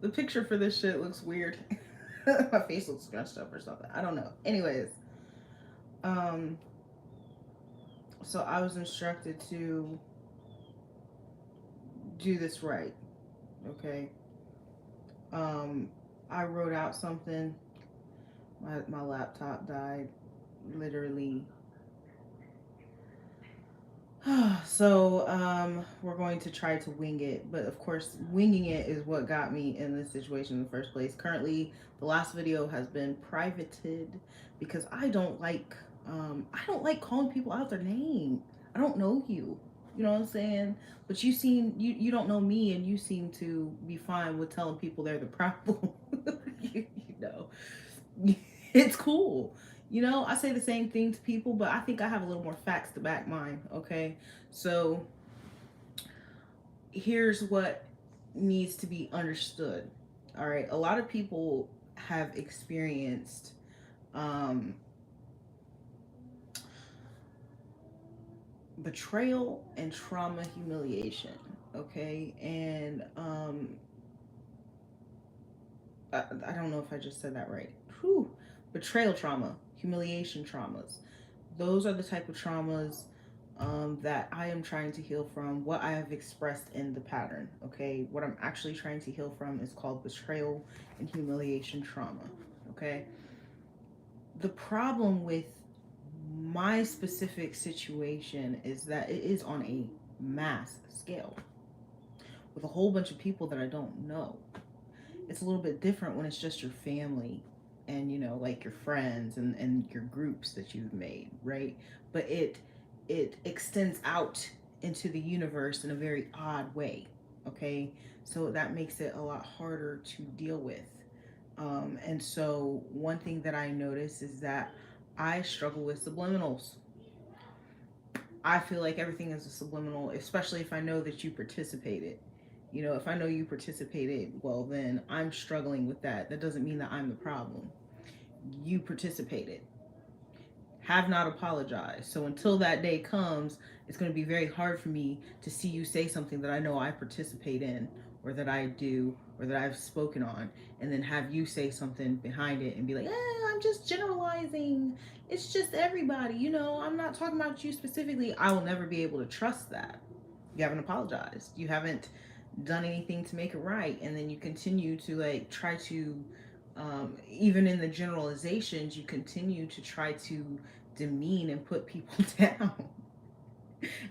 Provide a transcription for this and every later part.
The picture for this shit looks weird. My face looks scratched up or something. I don't know. Anyways, um, so I was instructed to do this right. Okay. Um, I wrote out something. My laptop died literally. So we're going to try to wing it, but of course winging it is what got me in this situation in the first place. Currently the last video has been privated because I don't like calling people out their name. I don't know you, you know what I'm saying? But you don't know me, and you seem to be fine with telling people they're the problem. You know, it's cool. You know, I say the same thing to people, but I think I have a little more facts to back mine. Okay, so here's what needs to be understood. All right, a lot of people have experienced um, betrayal and trauma humiliation. Okay, and I don't know if I just said that right. Whew. Betrayal trauma, humiliation traumas. Those are the type of traumas that I am trying to heal from, what I have expressed in the pattern. Okay, what I'm actually trying to heal from is called betrayal and humiliation trauma. Okay, the problem with my specific situation is that it is on a mass scale with a whole bunch of people that I don't know. It's a little bit different when it's just your family and, you know, like your friends and your groups that you've made, right? But it extends out into the universe in a very odd way. Okay, so that makes it a lot harder to deal with. And so one thing that I notice is that I struggle with subliminals. I feel like everything is a subliminal, especially if I know that you participated. You know, if I know you participated, well, then I'm struggling with that. That doesn't mean that I'm the problem. You participated. Have not apologized. So until that day comes, it's going to be very hard for me to see you say something that I know I participate in, or that I do, or that I've spoken on, and then have you say something behind it and be like, I'm just generalizing. It's just everybody. You know, I'm not talking about you specifically. I will never be able to trust that. You haven't apologized. You haven't done anything to make it right. And then you continue to like try to even in the generalizations, you continue to try to demean and put people down.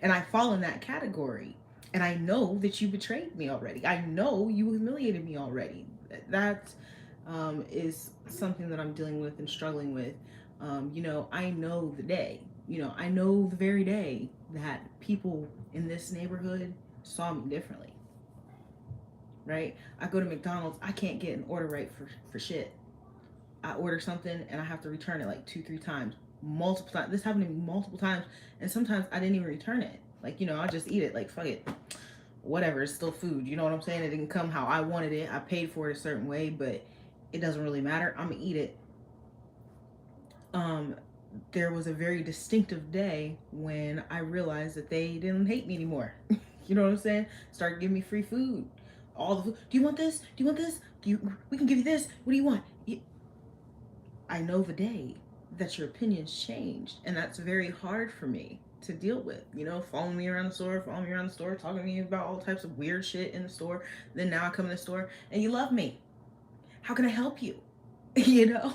And I fall in that category. And I know that you betrayed me already. I know you humiliated me already. That is something that I'm dealing with and struggling with. You know, I know the day, you know, I know the very day that people in this neighborhood saw me differently, right? I go to McDonald's, I can't get an order right for shit. I order something and I have to return it like 2, 3 times, multiple times. This happened to me multiple times, and sometimes I didn't even return it. Like, you know, I just eat it. Like, fuck it, whatever. It's still food. You know what I'm saying? It didn't come how I wanted it. I paid for it a certain way, but it doesn't really matter. I'm gonna eat it. Um, there was a very distinctive day when I realized that they didn't hate me anymore. You know what I'm saying? Started giving me free food. All the food. Do you want this? Do you want this? Do you? We can give you this. What do you want? I know the day that your opinions changed, and that's very hard for me to deal with. You know, following me around the store, talking to me about all types of weird shit in the store. Then now I come in the store and you love me. How can I help you? You know,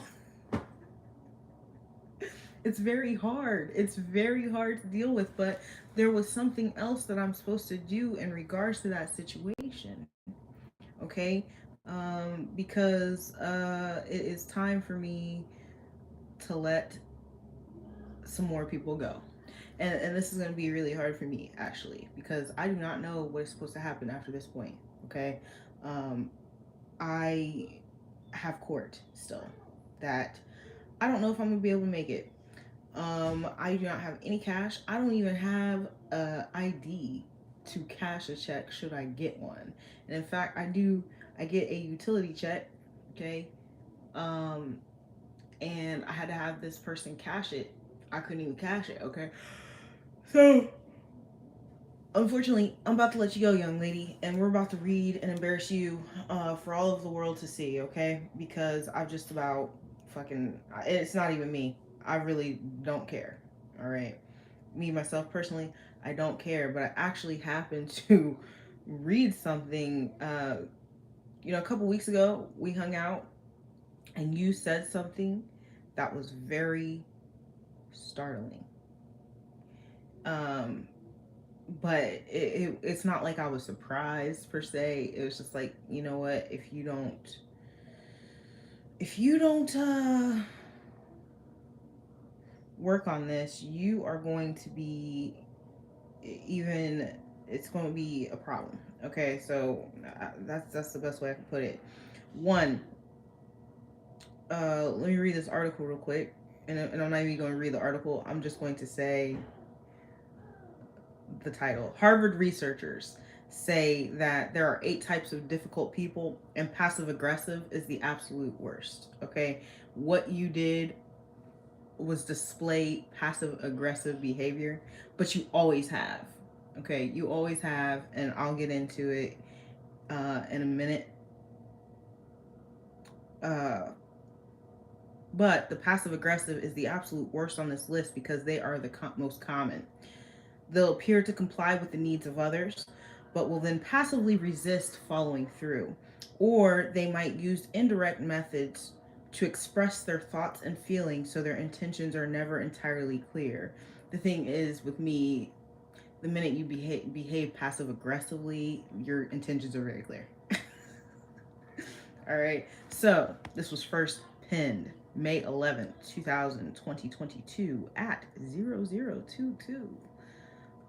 it's very hard. It's very hard to deal with, but there was something else that I'm supposed to do in regards to that situation. Okay, because it is time for me to let some more people go. And this is going to be really hard for me actually because I do not know what is supposed to happen after this point. Okay, um, I have court still that I don't know if I'm gonna be able to make it. I do not have any cash. I don't even have a ID to cash a check should I get one. And in fact, I do. I get a utility check. Okay, um, and I had to have this person cash it. I couldn't even cash it. Okay, so Unfortunately, I'm about to let you go, young lady, and we're about to read and embarrass you for all of the world to see, okay? Because I've just about fucking. It's not even me. I really don't care, all right? Me, myself, personally, I don't care, but I actually happened to read something. A couple weeks ago, we hung out, and you said something that was very startling. Um, but it's not like I was surprised per se. It was just like, you know what, if you don't work on this, you are going to be even it's going to be a problem. Okay, so that's the best way I can put it. One, let me read this article real quick, and I'm not even going to read the article. I'm just going to say the title. Harvard researchers say that there are 8 types of difficult people, and passive aggressive is the absolute worst. Okay, what you did was display passive aggressive behavior, but you always have. Okay, you always have, and I'll get into it in a minute. Uh, but the passive aggressive is the absolute worst on this list because they are the most common. They'll appear to comply with the needs of others, but will then passively resist following through. Or they might use indirect methods to express their thoughts and feelings so their intentions are never entirely clear. The thing is, with me, the minute you behave passive aggressively, your intentions are very clear. All right. So this was first pinned May 11th, 2022 at 0022.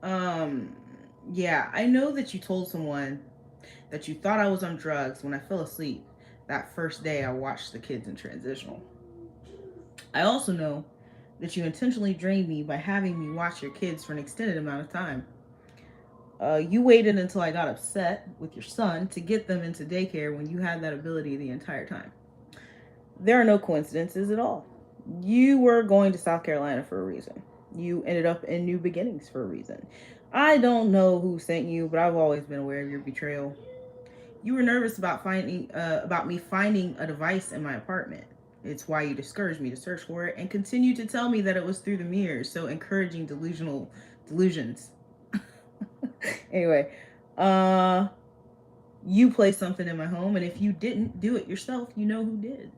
Um, yeah, I know that you told someone that you thought I was on drugs when I fell asleep that first day I watched the kids in transitional. I also know that you intentionally drained me by having me watch your kids for an extended amount of time. You waited until I got upset with your son to get them into daycare when you had that ability the entire time. There are no coincidences at all. You were going to South Carolina for a reason. You ended up in New Beginnings for a reason. I don't know who sent you, but I've always been aware of your betrayal. You were nervous about me finding a device in my apartment. It's why you discouraged me to search for it and continued to tell me that it was through the mirrors, so encouraging delusions. Anyway, uh, you placed something in my home, and if you didn't do it yourself, you know who did.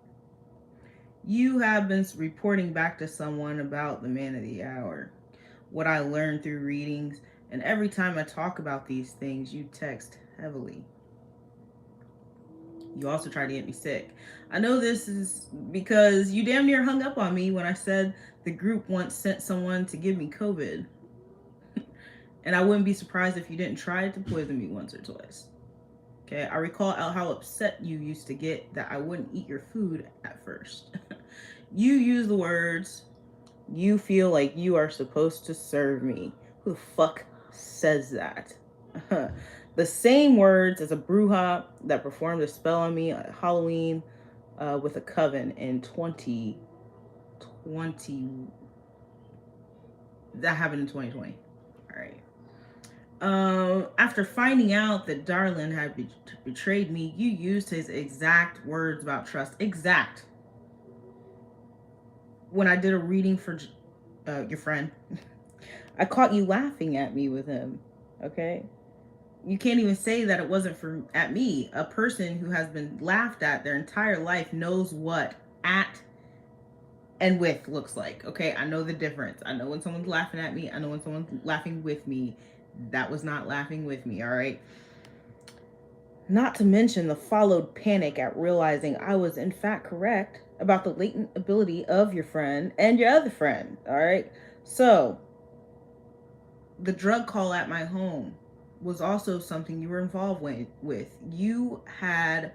You have been reporting back to someone about the man of the hour, what I learned through readings, and every time I talk about these things, you text heavily. You also tried to get me sick. I know this is because you damn near hung up on me when I said the group once sent someone to give me COVID. And I wouldn't be surprised if you didn't try to poison me once or twice. Okay, I recall how upset you used to get that I wouldn't eat your food at first. You use the words, you feel like you are supposed to serve me. Who the fuck says that? The same words as a bruja that performed a spell on me at Halloween with a coven in 2020. That happened in 2020. All right. After finding out that Darlin had betrayed me, you used his exact words about trust. Exact. When I did a reading for your friend, I caught you laughing at me with him. Okay? You can't even say that it wasn't for at me. A person who has been laughed at their entire life knows what at and with looks like. Okay, I know the difference. I know when someone's laughing at me. I know when someone's laughing with me. That was not laughing with me. All right. Not to mention the followed panic at realizing I was in fact correct about the latent ability of your friend and your other friend. All right. So the drug call at my home was also something you were involved with. You had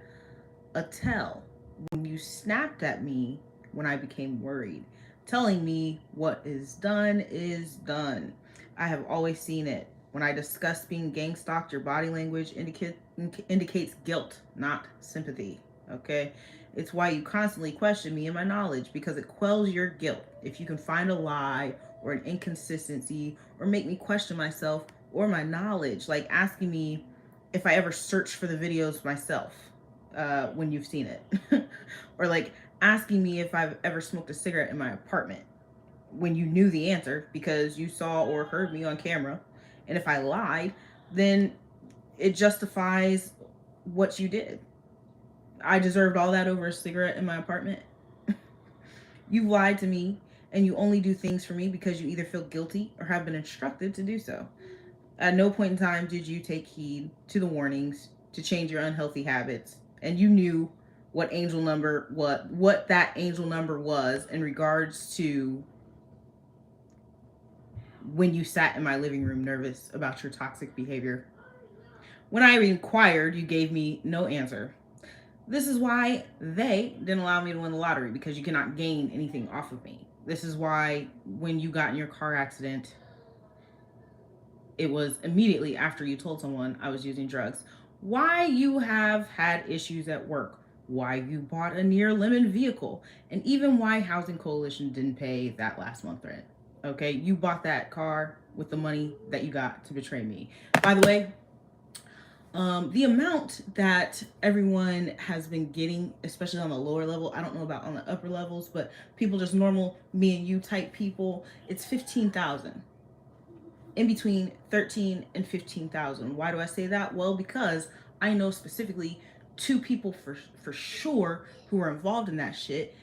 a tell when you snapped at me when I became worried, telling me what is done is done. I have always seen it. When I discuss being gang stalked, your body language indicates guilt, not sympathy. Okay? It's why you constantly question me and my knowledge because it quells your guilt. If you can find a lie or an inconsistency or make me question myself, or my knowledge, like asking me if I ever searched for the videos myself when you've seen it, or like asking me if I've ever smoked a cigarette in my apartment when you knew the answer because you saw or heard me on camera. And if I lied, then it justifies what you did. I deserved all that over a cigarette in my apartment. You've lied to me, and you only do things for me because you either feel guilty or have been instructed to do so. At no point in time did you take heed to the warnings to change your unhealthy habits, and you knew what that angel number was in regards to when you sat in my living room nervous about your toxic behavior. When I inquired, you gave me no answer. This is why they didn't allow me to win the lottery, because you cannot gain anything off of me. This is why when you got in your car accident, it was immediately after you told someone I was using drugs. Why you have had issues at work. Why you bought a near lemon vehicle. And even why Housing Coalition didn't pay that last month rent. Okay, you bought that car with the money that you got to betray me. By the way, the amount that everyone has been getting, especially on the lower level, I don't know about on the upper levels, but people just normal me and you type people, it's 15,000. In between 13 and 15,000. Why do I say that? Well, because I know specifically two people for sure who are involved in that shit,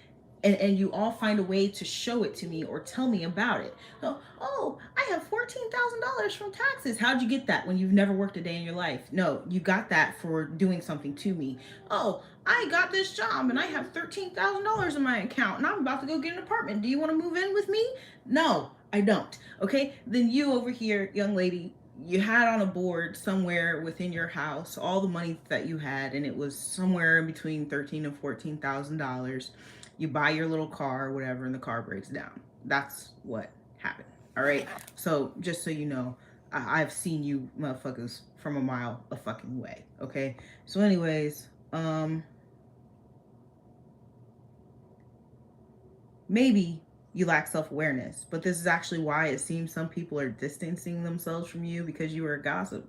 and you all find a way to show it to me or tell me about it. So, oh, I have $14,000 from taxes. How'd you get that when you've never worked a day in your life? No, you got that for doing something to me. Oh, I got this job and I have $13,000 in my account and I'm about to go get an apartment. Do you want to move in with me? No, I don't. Okay, then you over here, young lady, you had on a board somewhere within your house all the money that you had, and it was somewhere between $13,000 and $14,000. You buy your little car or whatever, and the car breaks down. That's what happened. All right. So just so you know, I've seen you motherfuckers from a mile a fucking way. Okay. So, anyways, maybe you lack self-awareness, but this is actually why it seems some people are distancing themselves from you, because you were a gossip.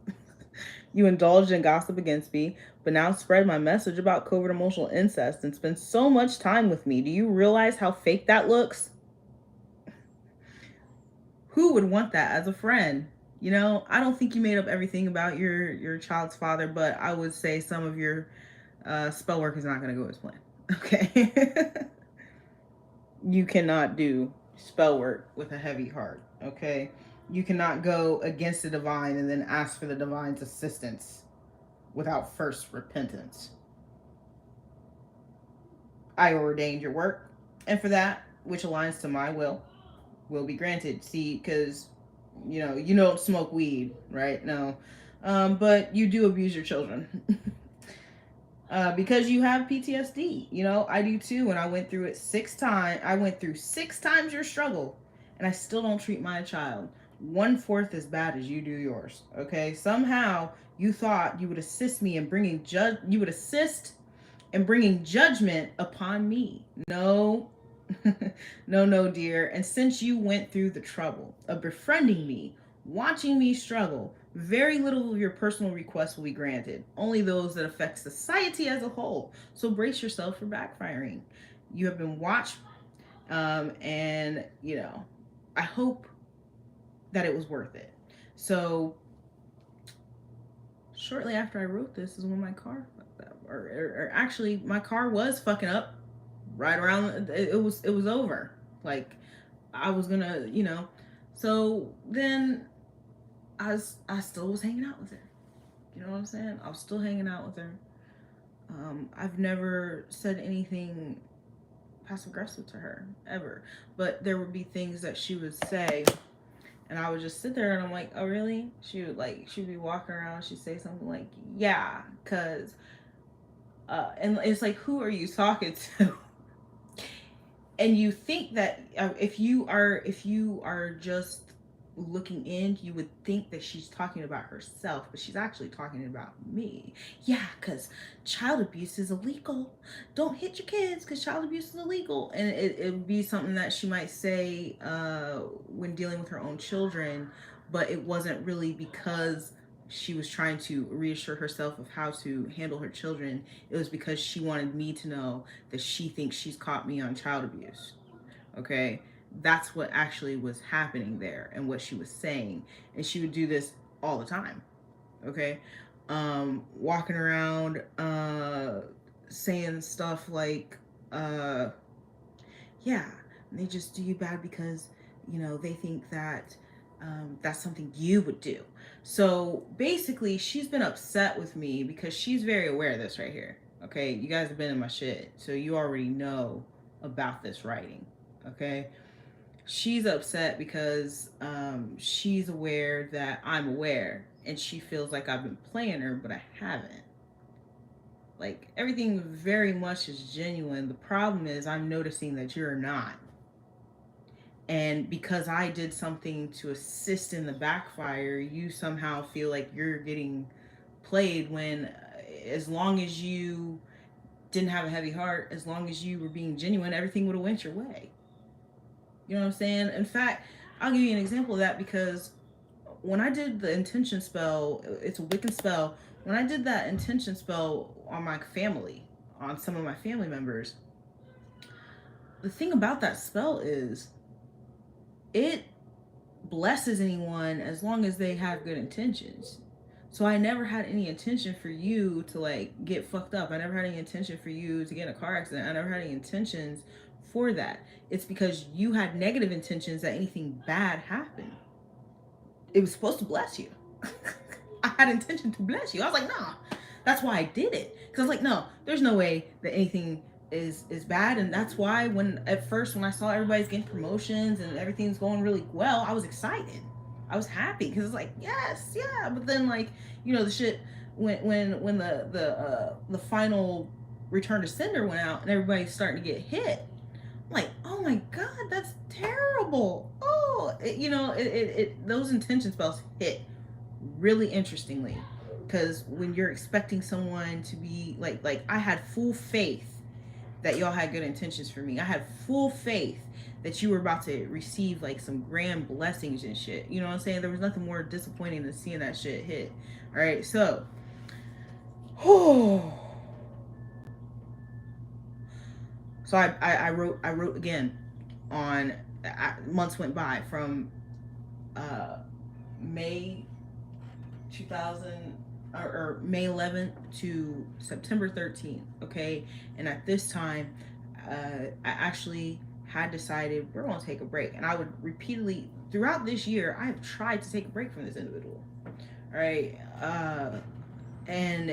You indulged in gossip against me, but now spread my message about covert emotional incest and spend so much time with me. Do you realize how fake that looks? Who would want that as a friend? You know, I don't think you made up everything about your child's father, but I would say some of your spell work is not going to go as planned. Okay. You cannot do spell work with a heavy heart. Okay. You cannot go against the divine and then ask for the divine's assistance without first repentance. I ordained your work, and for that which aligns to my will be granted. See, because you don't smoke weed, right? No, but you do abuse your children. Because you have PTSD. I do too, and I went through it 6 times. I went through 6 times your struggle, and I still don't treat my child 1/4 as bad as you do yours. Okay, somehow you thought you would assist me in bringing you would assist in bringing judgment upon me. No. No, dear. And since you went through the trouble of befriending me, watching me struggle, very little of your personal requests will be granted, only those that affect society as a whole. So brace yourself for backfiring. You have been watched, and I hope that it was worth it. So shortly after I wrote this is when my car fucked up, or actually my car was fucking up right around. It was over. Like, I was gonna, so then I still was hanging out with her. You know what I'm saying? I was still hanging out with her. I've never said anything passive aggressive to her ever, but there would be things that she would say, and I would just sit there and I'm like, oh really? She'd be walking around, she'd say something like, yeah, cause and it's like, who are you talking to? And you think that if you are just looking in, you would think that she's talking about herself, but she's actually talking about me. Yeah, because child abuse is illegal. Don't hit your kids because child abuse is illegal. And it would be something that she might say when dealing with her own children. but it wasn't really because she was trying to reassure herself of how to handle her children. It was because she wanted me to know that she thinks she's caught me on child abuse. Okay, that's what actually was happening there and what she was saying. And she would do this all the time. Okay, walking around saying stuff like, uh, yeah, they just do you bad because, they think that that's something you would do. So basically, she's been upset with me because she's very aware of this right here. Okay, you guys have been in my shit, so you already know about this writing. Okay, she's upset because she's aware that I'm aware, and she feels like I've been playing her, but I haven't. Like, everything very much is genuine. The problem is I'm noticing that you're not. And because I did something to assist in the backfire, you somehow feel like you're getting played when, as long as you didn't have a heavy heart, as long as you were being genuine, everything would have went your way. You know what I'm saying? In fact, I'll give you an example of that because when I did the intention spell, it's a Wiccan spell. When I did that intention spell on my family, on some of my family members, the thing about that spell is it blesses anyone as long as they have good intentions. So I never had any intention for you to like get fucked up. I never had any intention for you to get in a car accident. I never had any intentions for that. It's because you had negative intentions that anything bad happened. It was supposed to bless you. I had intention to bless you. I was like, nah. That's why I did it. Because I was like, no, there's no way that anything is bad. And that's why at first when I saw everybody's getting promotions and everything's going really well, I was excited. I was happy because it's like, yes, yeah. But then like, the shit when the final Return to Sender went out and everybody's starting to get hit. I'm like, oh my god, that's terrible. Oh, those intention spells hit really interestingly, because when you're expecting someone to be like I had full faith that y'all had good intentions for me. I had full faith that you were about to receive like some grand blessings and shit. You know what I'm saying? There was nothing more disappointing than seeing that shit hit. All right, so so I wrote again on months went by from May 2000 or May 11th to September 13th. Okay, and at this time I actually had decided we're going to take a break, and I would repeatedly throughout this year I have tried to take a break from this individual. All right, and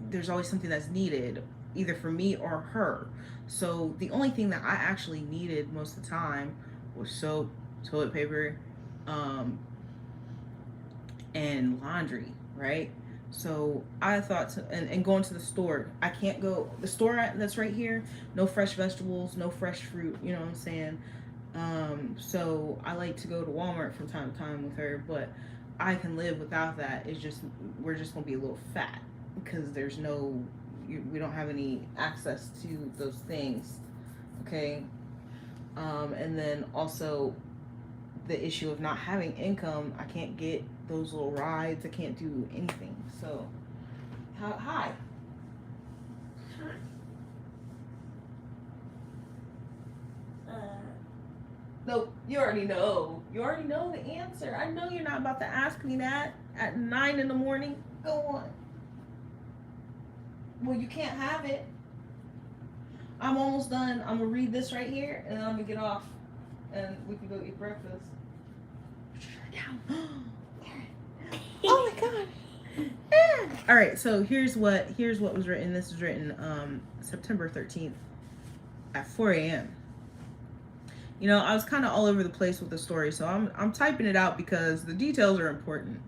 there's always something that's needed either for me or her. So the only thing that I actually needed most of the time was soap, toilet paper, and laundry, right? So I thought and going to the store. I can't go the store that's right here. No fresh vegetables, no fresh fruit. You know what I'm saying? So I like to go to Walmart from time to time with her, but I can live without that. It's just we're just gonna be a little fat because we don't have any access to those things. Okay. And then also the issue of not having income, I can't get those little rides. I can't do anything. So, hi. Nope, you already know. You already know the answer. I know you're not about to ask me that at 9 in the morning. Go on. Well, you can't have it. I'm almost done. I'm going to read this right here, and then I'm going to get off, and we can go eat breakfast. Oh my god. All right, so here's what was written. This was written September 13th at 4 a.m. I was kind of all over the place with the story, so I'm typing it out because the details are important.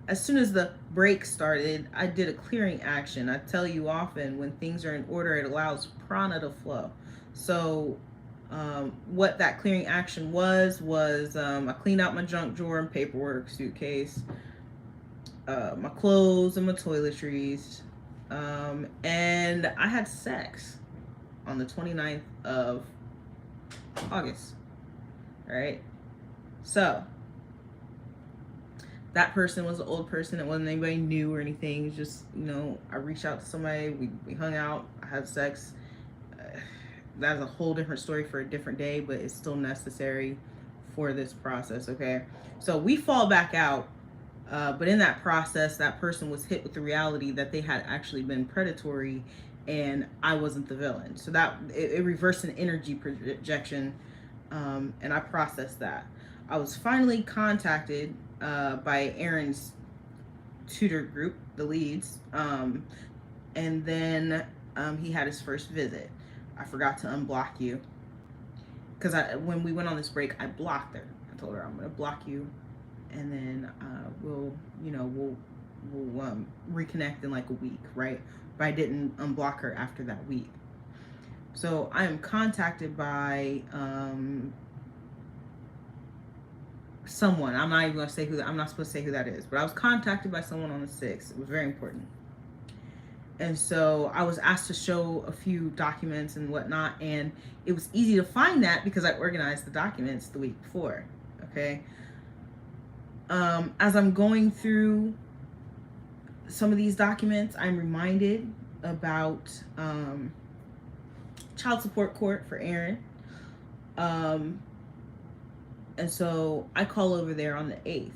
As soon as the break started, I did a clearing action. I tell you often, when things are in order, it allows prana to flow. So what that clearing action was I cleaned out my junk drawer and paperwork suitcase, my clothes and my toiletries, and I had sex on the 29th of August. All right, so That person was an old person. It wasn't anybody new or anything. It's just, I reached out to somebody. We hung out. I had sex. That's a whole different story for a different day, but it's still necessary for this process, okay? So we fall back out, but in that process, that person was hit with the reality that they had actually been predatory and I wasn't the villain. So that it reversed an energy projection, and I processed that. I was finally contacted by Aaron's tutor group, the leads, and then he had his first visit. I forgot to unblock you because when we went on this break, I blocked her. I told her I'm gonna block you, and then we'll reconnect in like a week, right? But I didn't unblock her after that week. So I am contacted by someone. I'm not even gonna say who. I'm not supposed to say who that is, but I was contacted by someone on the 6th. It was very important. And so I was asked to show a few documents and whatnot, and it was easy to find that because I organized the documents the week before. Okay. As I'm going through some of these documents, I'm reminded about child support court for Aaron. And so I call over there on the 8th.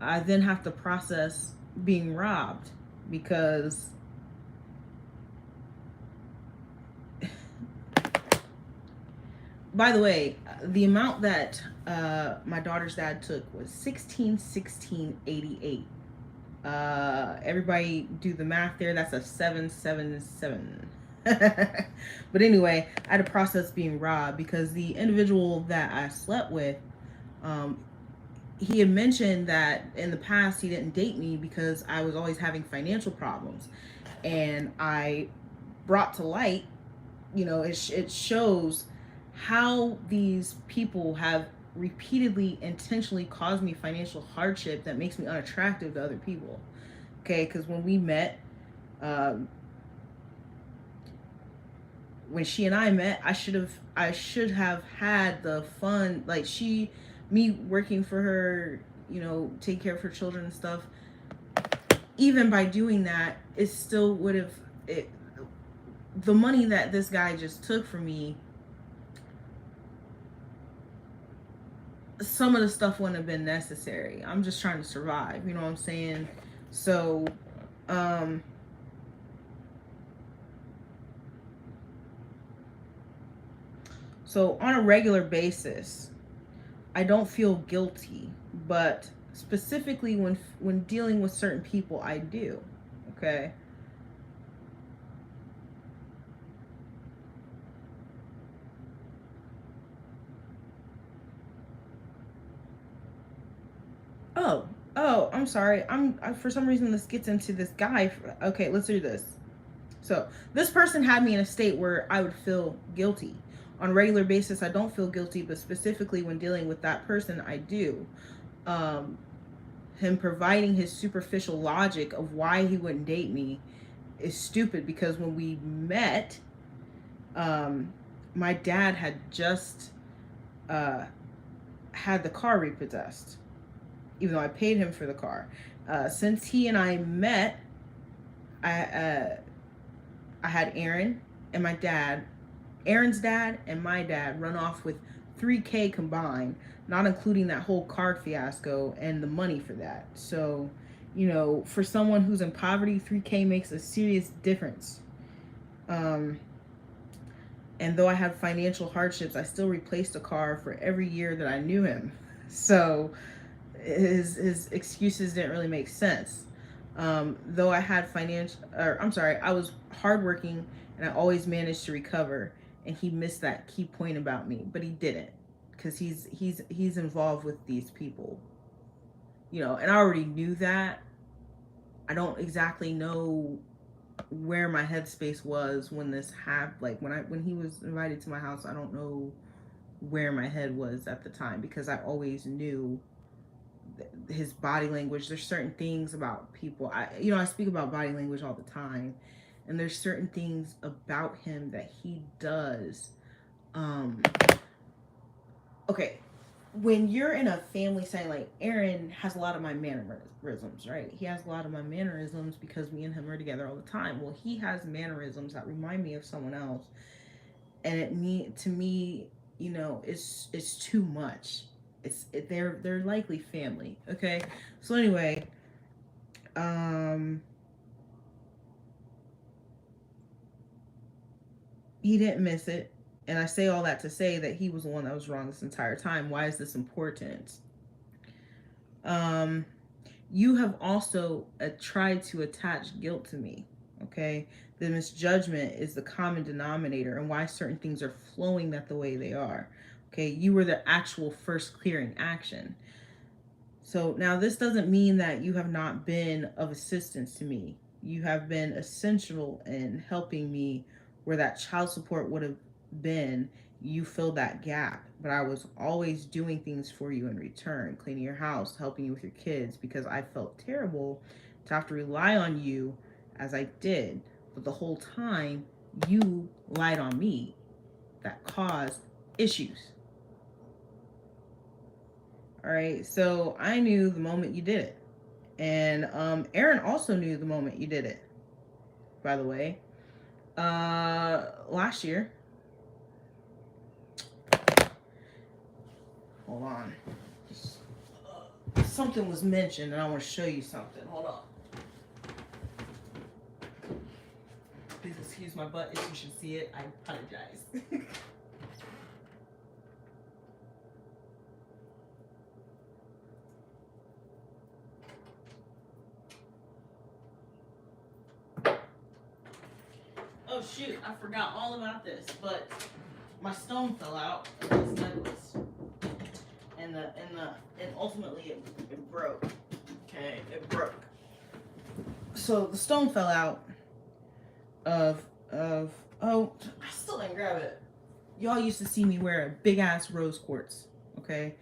I then have to process being robbed because by the way, the amount that my daughter's dad took was $16,688. Everybody do the math there. That's a 777. But anyway, I had to process being robbed because the individual that I slept with, he had mentioned that in the past he didn't date me because I was always having financial problems, and I brought to light, it shows how these people have repeatedly intentionally caused me financial hardship that makes me unattractive to other people. Okay, because when we met, when she and I met, I should have had the fun, like me working for her, taking care of her children and stuff. Even by doing that, it still would have the money that this guy just took from me. Some of the stuff wouldn't have been necessary. I'm just trying to survive, you know what I'm saying? So so on a regular basis, I don't feel guilty, but specifically when dealing with certain people, I do. Okay? I'm sorry. For some reason this gets into this guy. Okay, let's do this. So this person had me in a state where I would feel guilty. On a regular basis, I don't feel guilty, but specifically when dealing with that person, I do. Him providing his superficial logic of why he wouldn't date me is stupid because when we met, my dad had just had the car repossessed, even though I paid him for the car. Since he and I met, I had Aaron and my dad, Aaron's dad and my dad run off with $3K combined, not including that whole card fiasco and the money for that. So, for someone who's in poverty, $3K makes a serious difference. And though I had financial hardships, I still replaced the car for every year that I knew him. So his excuses didn't really make sense. Though I had I was hardworking and I always managed to recover, and he missed that key point about me, but he didn't, because he's involved with these people, and I already knew that. I don't exactly know where my headspace was when this happened. Like when he was invited to my house, I don't know where my head was at the time because I always knew his body language. There's certain things about people. I speak about body language all the time, and there's certain things about him that he does. Okay, when you're in a family setting, like Aaron has a lot of my mannerisms, right? He has a lot of my mannerisms because me and him are together all the time. Well, he has mannerisms that remind me of someone else, and to me, it's too much. They're likely family. Okay, so anyway, um, he didn't miss it, and I say all that to say that he was the one that was wrong this entire time. Why is this important? Um, you have also tried to attach guilt to me. Okay, the misjudgment is the common denominator and why certain things are flowing that the way they are. Okay, you were the actual first clearing action. So now this doesn't mean that you have not been of assistance to me. You have been essential in helping me where that child support would have been. You filled that gap, but I was always doing things for you in return, cleaning your house, helping you with your kids, because I felt terrible to have to rely on you as I did. But the whole time, you lied on me. That caused issues. All right, so I knew the moment you did it. And Aaron also knew the moment you did it, by the way. Last year. Hold on. Something was mentioned, and I want to show you something. Hold on. Please excuse my butt if you should see it. I apologize. Oh shoot, I forgot all about this, but my stone fell out of this necklace. And ultimately it broke. Okay, it broke. So the stone fell out of oh, I still didn't grab it. Y'all used to see me wear a big ass rose quartz. Okay.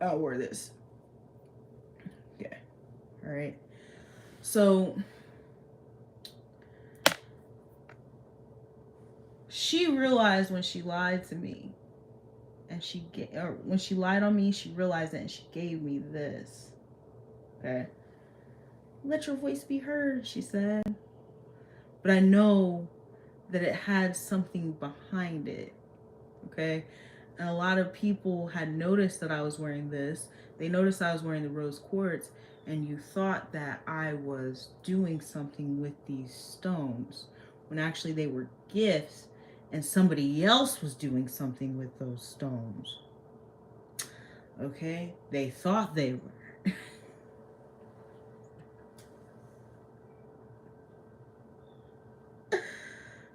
I'll wear this. Okay. Alright. So she realized when she lied to me, and when she lied on me, she realized it and she gave me this. Okay. Let your voice be heard, she said. But I know that it had something behind it. Okay. And a lot of people had noticed that I was wearing this. They noticed I was wearing the rose quartz, and you thought that I was doing something with these stones when actually they were gifts and somebody else was doing something with those stones. Okay? They thought they were.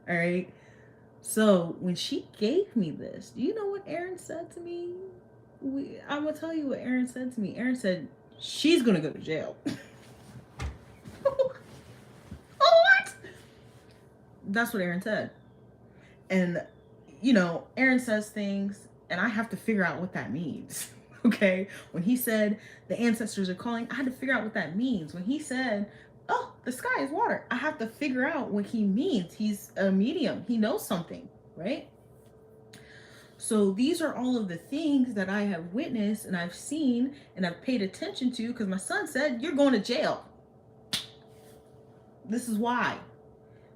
All right? So when she gave me this, do you know what Aaron said to me? I'm going to tell you what Aaron said to me. Aaron said, she's going to go to jail. What? That's what Aaron said. And, Aaron says things, and I have to figure out what that means. Okay? When he said, the ancestors are calling, I had to figure out what that means. When he said, oh, the sky is water, I have to figure out what he means. He's a medium. He knows something, right? So these are all of the things that I have witnessed and I've seen and I've paid attention to because my son said, you're going to jail. This is why.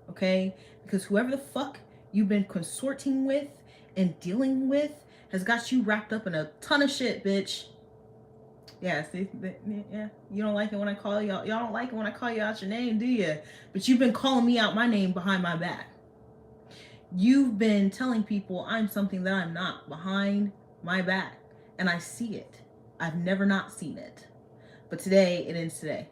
Okay? Because whoever the fuck you've been consorting with and dealing with has got you wrapped up in a ton of shit, bitch. Yeah, see, yeah, you don't like it when I call y'all. Y'all don't like it when I call you out your name, do you? But you've been calling me out my name behind my back. You've been telling people I'm something that I'm not behind my back, and I see it. I've never not seen it. But today, it ends today.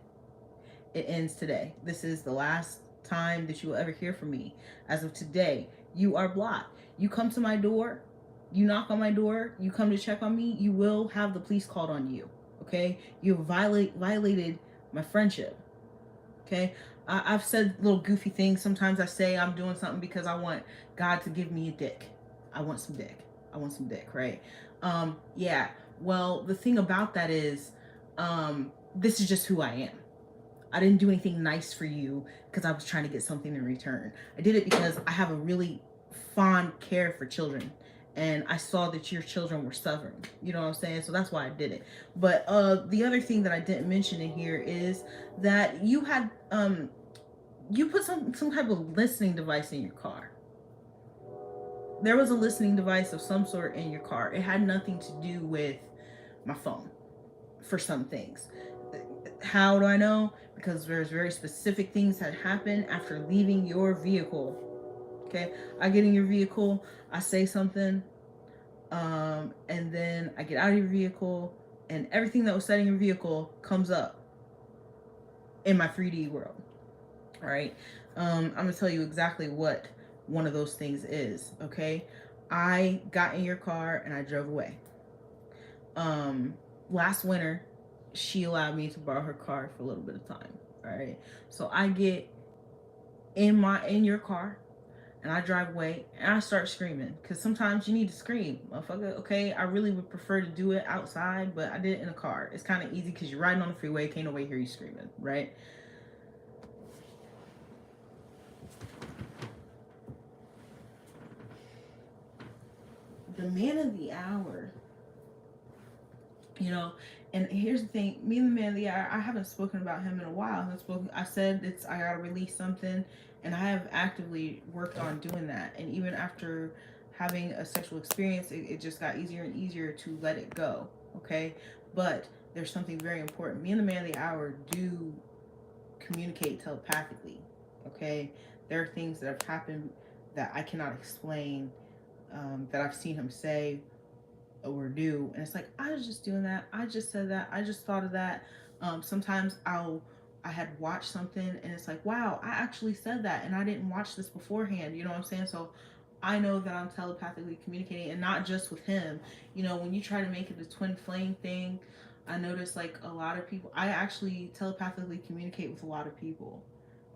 It ends today. This is the last time that you will ever hear from me. As of today, you are blocked. You come to my door, you knock on my door, you come to check on me, you will have the police called on you. Okay? You violated my friendship. Okay? I've said little goofy things. Sometimes I say I'm doing something because I want God to give me a dick. I want some dick. I want some dick, right? Yeah. Well, the thing about that is, this is just who I am. I didn't do anything nice for you because I was trying to get something in return. I did it because I have a really fond care for children. and I saw that your children were suffering. You know what I'm saying? So that's why I did it. But the other thing that I didn't mention in here is that you had you put some type of listening device in your car. There was a listening device of some sort in your car. It had nothing to do with my phone for some things. How do I know? Because there's very specific things that happen after leaving your vehicle. Okay, I get in your vehicle, I say something, and then I get out of your vehicle, and everything that was said in your vehicle comes up in my 3D world. All right, I'm gonna tell you exactly what one of those things is. Okay, I got in your car and I drove away. Um, Last winter, she allowed me to borrow her car for a little bit of time. All right, so I get in your car and I drive away and I start screaming because sometimes you need to scream, motherfucker. Okay, I really would prefer to do it outside, but I did it in a car. It's kind of easy because you're riding on the freeway, can't nobody hear you screaming, right? The man of the hour, you know. And here's the thing: me and the man of the hour, I haven't spoken about him in a while. I said I gotta release something, and I have actively worked on doing that. And even after having a sexual experience, it just got easier and easier to let it go. Okay, but there's something very important. Me and the man of the hour do communicate telepathically. Okay, there are things that have happened that I cannot explain, that I've seen him say or do, and it's like, I was just doing that, I just said that, I just thought of that. Sometimes I had watched something and it's like, wow, I actually said that and I didn't watch this beforehand, you know what I'm saying? So I know that I'm telepathically communicating, and not just with him. You know, when you try to make it a twin flame thing, I notice like a lot of people, I actually telepathically communicate with a lot of people.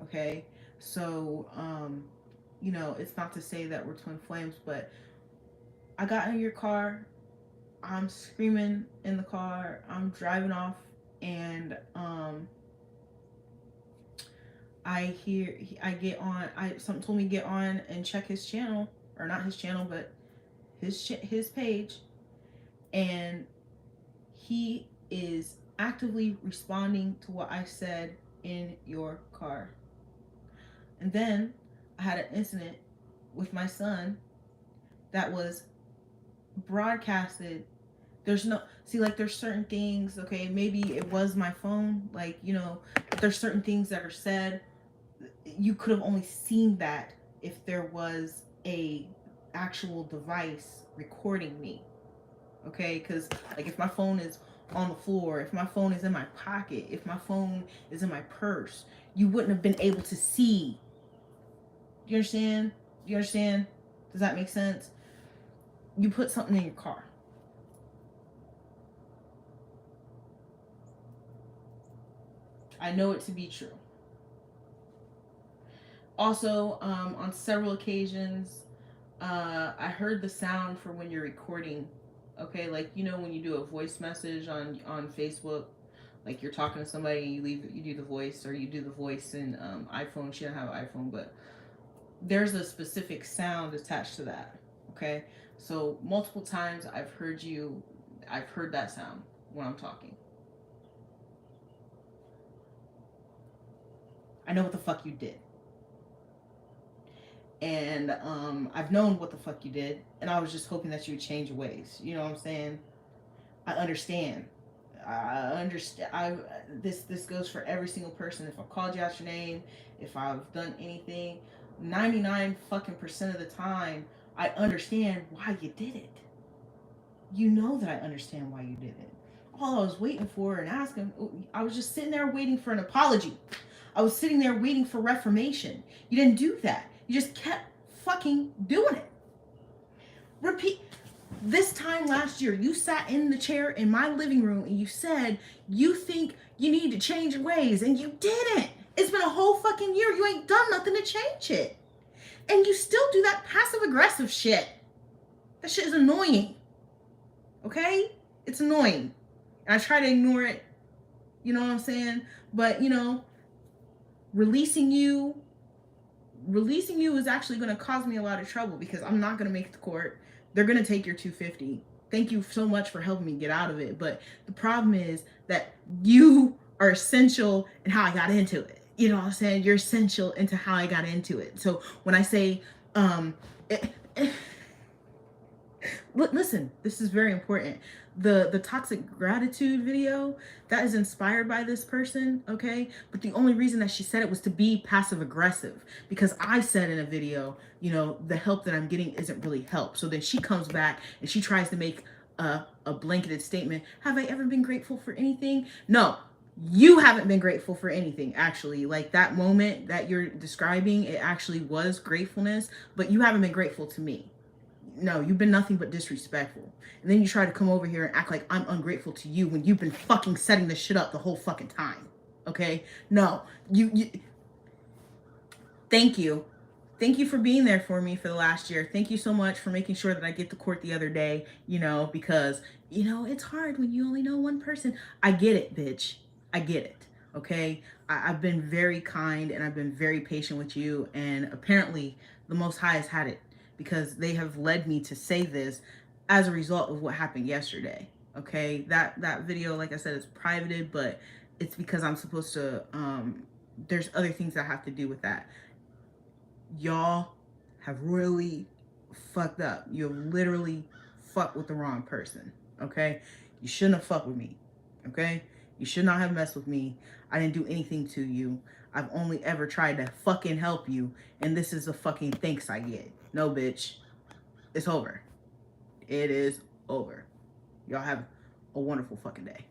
Okay, so you know, it's not to say that we're twin flames, but I got in your car, I'm screaming in the car, I'm driving off, and I get on. Something told me to get on and check his channel, or not his channel, but his page, and he is actively responding to what I said in your car. And then I had an incident with my son that was broadcasted. There's no, see, like, there's certain things, okay, maybe it was my phone, like, you know, there's certain things that are said, you could have only seen that if there was a actual device recording me. Okay, because like if my phone is on the floor, if my phone is in my pocket, if my phone is in my purse, you wouldn't have been able to see. Do you understand? Do you understand? Does that make sense? You put something in your car. I know it to be true. Also, on several occasions, I heard the sound for when you're recording. Okay, like, you know, when you do a voice message on Facebook, like you're talking to somebody and you do the voice, or you do the voice in iPhone. She don't have an iPhone, but there's a specific sound attached to that. Okay, so multiple times I've heard that sound when I'm talking. I know what the fuck you did. And I've known what the fuck you did, and I was just hoping that you would change your ways. You know what I'm saying? I understand. I understand. This goes for every single person. If I called you out your name, if I've done anything, 99 fucking percent of the time, I understand why you did it. You know that I understand why you did it. All I was waiting for and asking, I was just sitting there waiting for an apology. I was sitting there waiting for reformation. You didn't do that. You just kept fucking doing it. Repeat. This time last year, you sat in the chair in my living room and you said you think you need to change your ways, and you didn't. It's been a whole fucking year. You ain't done nothing to change it. And you still do that passive aggressive shit. That shit is annoying. Okay? It's annoying. And I try to ignore it. You know what I'm saying? But, you know, releasing you is actually going to cause me a lot of trouble, because I'm not going to make it to court, They're going to take your 250. Thank you so much for helping me get out of it. But the problem is that you are essential in how I got into it. You know what I'm saying? You're essential into how I got into it. So when I say, it, listen, this is very important. The toxic gratitude video, that is inspired by this person, okay? But the only reason that she said it was to be passive aggressive, because I said in a video, you know, the help that I'm getting isn't really help. So then she comes back and she tries to make a blanketed statement. Have I ever been grateful for anything? No, you haven't been grateful for anything. Actually, like that moment that you're describing, it actually was gratefulness, but you haven't been grateful to me. No, you've been nothing but disrespectful. And then you try to come over here and act like I'm ungrateful to you when you've been fucking setting this shit up the whole fucking time. Okay? No, you thank you. Thank you for being there for me for the last year. Thank you so much for making sure that I get to court the other day, you know, because, you know, it's hard when you only know one person. I get it, bitch. I get it. Okay? I've been very kind and I've been very patient with you. And apparently, the Most High has had it because they have led me to say this as a result of what happened yesterday. Okay? That video, like I said, is privated, but it's because I'm supposed to, there's other things I have to do with that. Y'all have really fucked up. You have literally fucked with the wrong person. Okay? You shouldn't have fucked with me. Okay? You should not have messed with me. I didn't do anything to you. I've only ever tried to fucking help you, and this is the fucking thanks I get. No, bitch. It's over. It is over. Y'all have a wonderful fucking day.